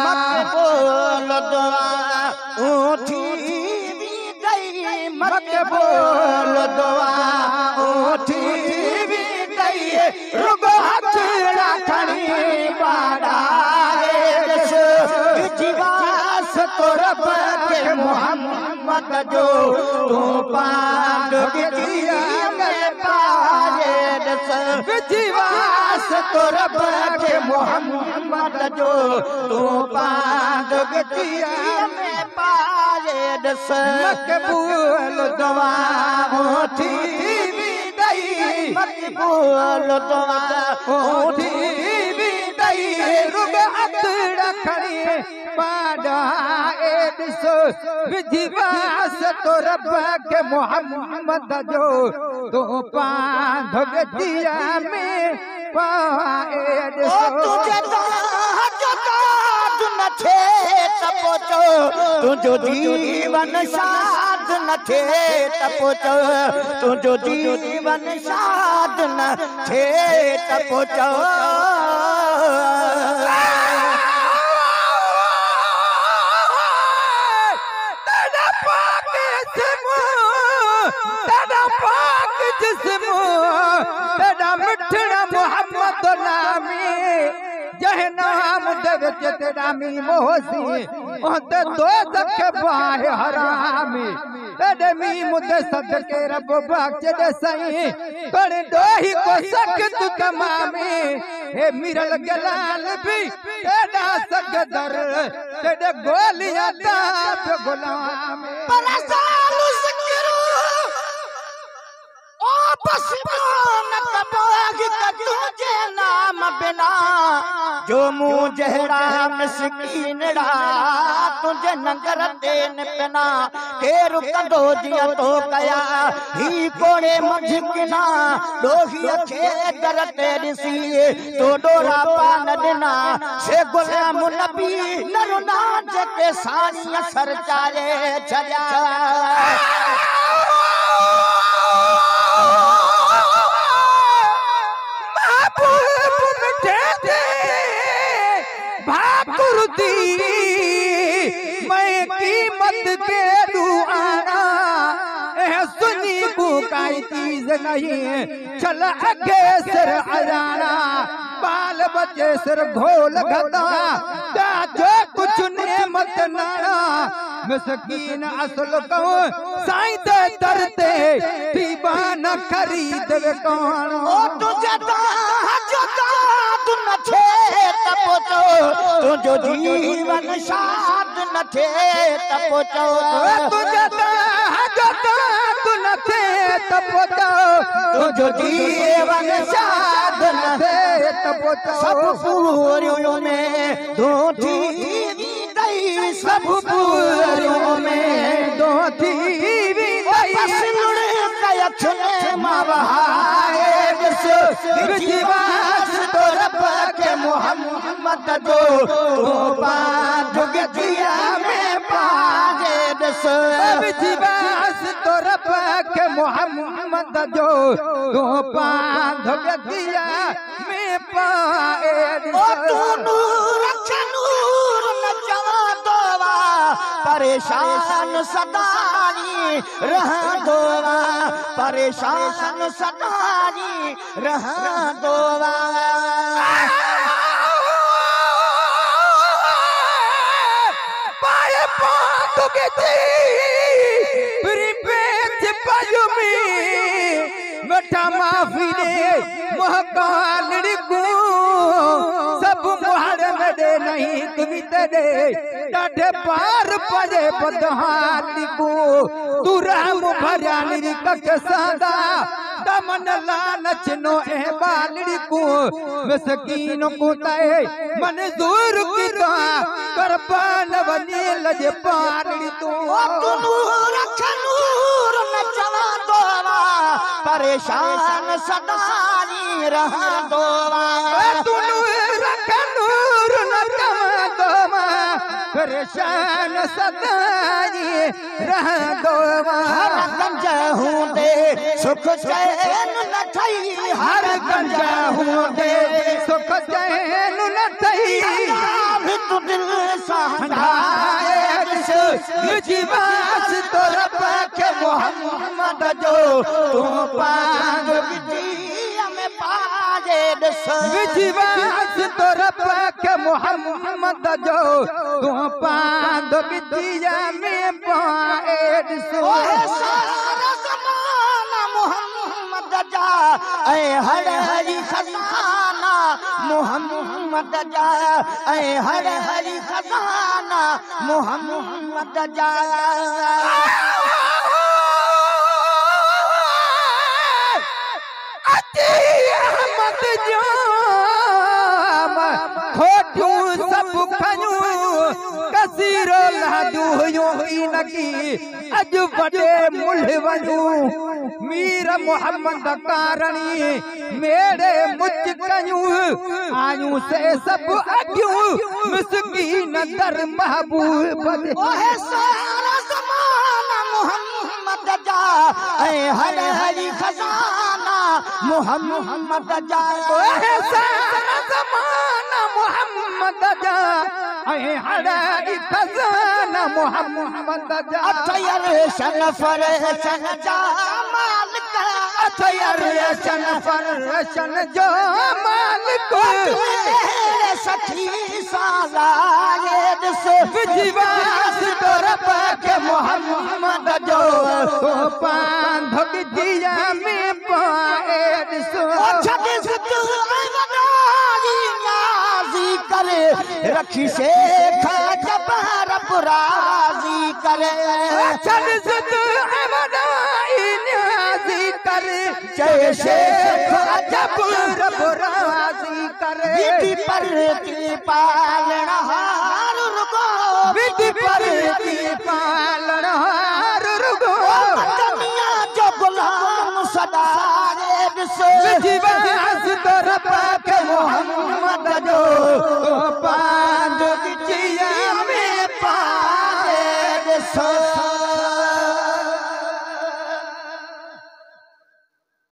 मक़बूल दुआ उठी भी गई मक़बूल दुआ उठी भी गई रुगो हथ रखणी बाड़ाए जीवास तो रब के मोहम्मद जो तू पाक गिरिया में पाए जीवास तो रब के मोहम्मद जो तू पाक गिरिया में पाए मक़बूल दुआ उठी भी गई मक़बूल दुआ उठी भी गई रुग हथ रखणी बाड़ाए विजिवास तो रब के मोहम्मद जो तो पांध गतिया में पाए तुझे न थे तपोचो तुझो जीवन साध न थे तपोचो तुझो जीवन साध न थे तपोचो तेरा मिठड़ा मोहम्मद नामी जह नाम दे तेरा मी मोहसी ओते दो तक बाहे हरामी तेरे मी मुदे सदके रब बख्श दे सही करे दो ही को सक तू तमामी हे मिरल गलाल भी तेरा सकदर तेरे गोलियां दाब गुलाम परसालु सकरू बस तुझे नाम बिना जो मुँह जहरा मिसकीनड़ा तुझे नगर देन पिना केरु कंदो जिया तो कया ही कोड़े मझकिना डोही खे दर ते ॾिसी तो डोरा पान ॾिना से गुलाम नबी नरुना जेके साड़ी असर चाले छॾिया मैं कीमत के दुआना सुनी बुकाई चीज नहीं चल अगे सिर अजाना बाल बच्चे सिर घोल गदा जो कुछ नेमत नाना मिसकीन असल कहूँ साईं दे दरते दीवाना खरीद वे कौन ओ तुझे न थे तपोचो तुझो जीवन साध न थे तपोचो तुझे न थे तपोचो तुझो जीवन साध न थे तपोचो सब पूरियों में धोती गई सब पूरियों में धोती भी गई सिलुड़े कयछने मावहाए जीवास तो रब के मोहम्मद जो तो बांध गतिया में पाए जीवास तो रब के मोहम्मद जो तो बांध गतिया में पाए परेशान सदानी रहा दोवा परेशान सदानी रहा दोवा पाए पात के प्रिपेच पजुमी मठा माफी ने महकाल को सब मुहर में दे नहीं तुम्हें तेरे डाढ़े पार पजे बदहाली को तू राम भरिया निरिकक सादा दमन लालच नो ए बालड़ी को मिसकीन को ताए मंजूर की दुआ कुर्बान बनी लज पालड़ी तू रख नूर न चला दोवा परेशान सदानी रहा दोवा तू रख नूर न चला दोवा परेशान सदाई रहंदो हर गंज हूंदे सुख चैन न ठई हर गंज हूंदे सुख चैन न ठई भी तू दिल हंधाए जीवास तो रब के मोहम्मद जो तू पांग में पाजे दस जीवास तो रब के मोहम्मद जो तू पांग बिटिया में पाएड सो सारा ज़माना मोहम्मद जा ऐ हर हरी खजाना मोहम्मद जा ऐ हर हरी खजाना मोहम्मद जा अहमद जाम खोटू सब खजू कसीरो लादू हुयो इनकी अज बड़े मुल्ह वजू मीर मोहम्मद कारणी मेरे मुझ कयूं आयूं से सब अग्यूं मिसकीन दर महबूब ओहे सारा ज़माना मोहम्मद जा ऐ हर हरी खजाना मोहम्मद जा ओहे सारा ज़माना मोहम्मद जा ऐ हर हरी खजाना मोहम्मद जा अथयर शन फरशन जा मालिक अथयर शन फरशन जो मालिक सखी साला ये दस विजवास तो रब के मोहम्मद जो तो पांध दिया में पाएड सो छदिस तू वनाजी नाजी करे रखी से खा जब रब राजी करे छदिस तू वनाई नाजी करे जैसे खा जब रब राजी करे विधि पर की पालनहार रुगो विधि पर की पालनहार रुगो दुनिया जो गुलाम सदा से विजवास तो रब के मोहम्मद जो तो